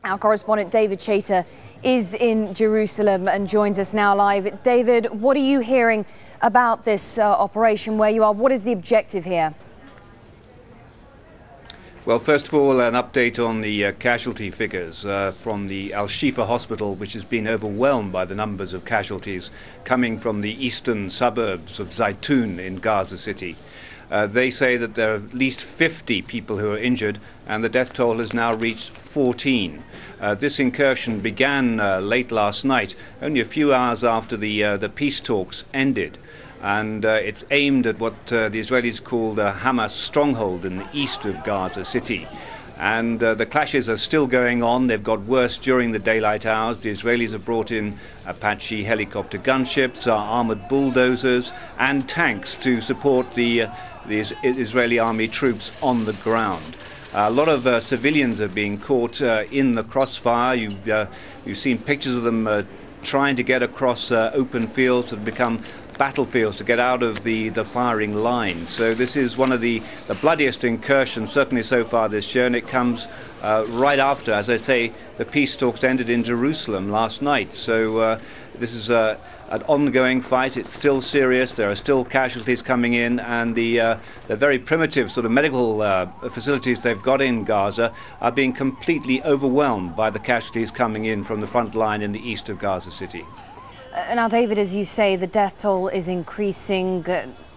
Our correspondent David Chater is in Jerusalem and joins us now live. David, what are you hearing about this operation where you are? What is the objective here? Well, first of all, an update on the casualty figures from the Al-Shifa hospital, which has been overwhelmed by the numbers of casualties coming from the eastern suburbs of Zaytun in Gaza City. They say that there are at least 50 people who are injured, and the death toll has now reached 14. This incursion began late last night, only a few hours after the peace talks ended. And it's aimed at what the Israelis call the Hamas stronghold in the east of Gaza City. And the clashes are still going on. They've got worse during the daylight hours. The Israelis have brought in Apache helicopter gunships, armored bulldozers and tanks to support the Israeli army troops on the ground. A lot of civilians are being caught in the crossfire. You've seen pictures of them trying to get across open fields that have become battlefields to get out of the firing line. So this is one of the bloodiest incursions, certainly so far this year, and it comes right after, as I say, the peace talks ended in Jerusalem last night. So this is an ongoing fight. It's still serious. There are still casualties coming in, and the very primitive sort of medical facilities they've got in Gaza are being completely overwhelmed by the casualties coming in from the front line in the east of Gaza City. Now, David, as you say, the death toll is increasing.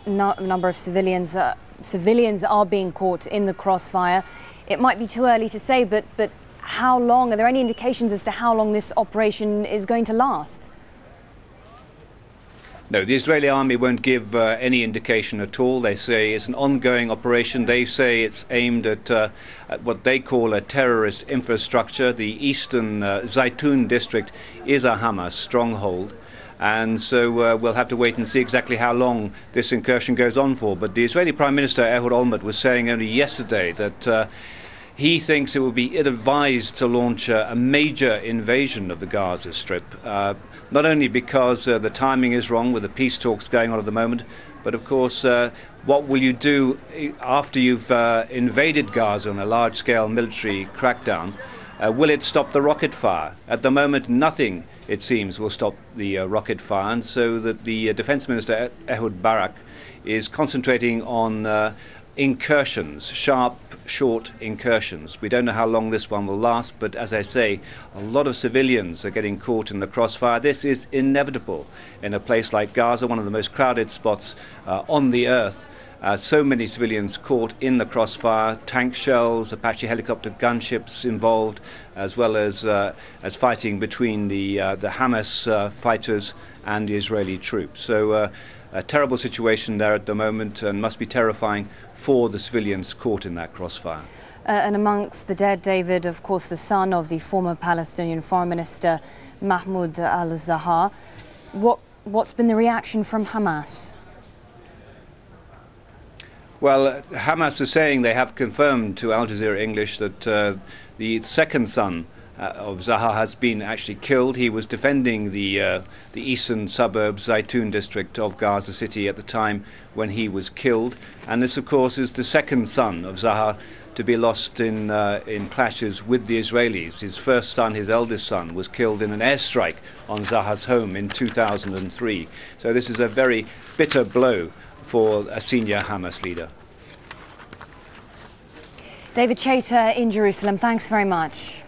Number of civilians are being caught in the crossfire. It might be too early to say, but how long? Are there any indications as to how long this operation is going to last? No, the Israeli army won't give any indication at all. They say it's an ongoing operation. They say it's aimed at what they call a terrorist infrastructure. The eastern Zaytun district is a Hamas stronghold. And so we'll have to wait and see exactly how long this incursion goes on for. But the Israeli Prime Minister Ehud Olmert was saying only yesterday that he thinks it would be ill-advised to launch a major invasion of the Gaza Strip, not only because the timing is wrong with the peace talks going on at the moment, but of course, what will you do after you've invaded Gaza on a large-scale military crackdown? Will it stop the rocket fire? At the moment, nothing, it seems, will stop the rocket fire, and so that the Defense Minister Ehud Barak is concentrating on incursions, sharp, short incursions. We don't know how long this one will last, but as I say, a lot of civilians are getting caught in the crossfire. This is inevitable in a place like Gaza, one of the most crowded spots on the earth. So many civilians caught in the crossfire, tank shells, Apache helicopter gunships involved, as well as fighting between the Hamas fighters and the Israeli troops. So a terrible situation there at the moment, and must be terrifying for the civilians caught in that crossfire. And amongst the dead, David, of course, the son of the former Palestinian Foreign Minister Mahmud al-Zahar. What's been the reaction from Hamas? Well, Hamas is saying they have confirmed to Al Jazeera English that the second son of Zahar has been actually killed. He was defending the eastern suburbs, Zaytun district of Gaza City at the time when he was killed. And this, of course, is the second son of Zahar to be lost in clashes with the Israelis. His first son, his eldest son, was killed in an airstrike on Zahar's home in 2003. So this is a very bitter blow for a senior Hamas leader. David Chater in Jerusalem, thanks very much.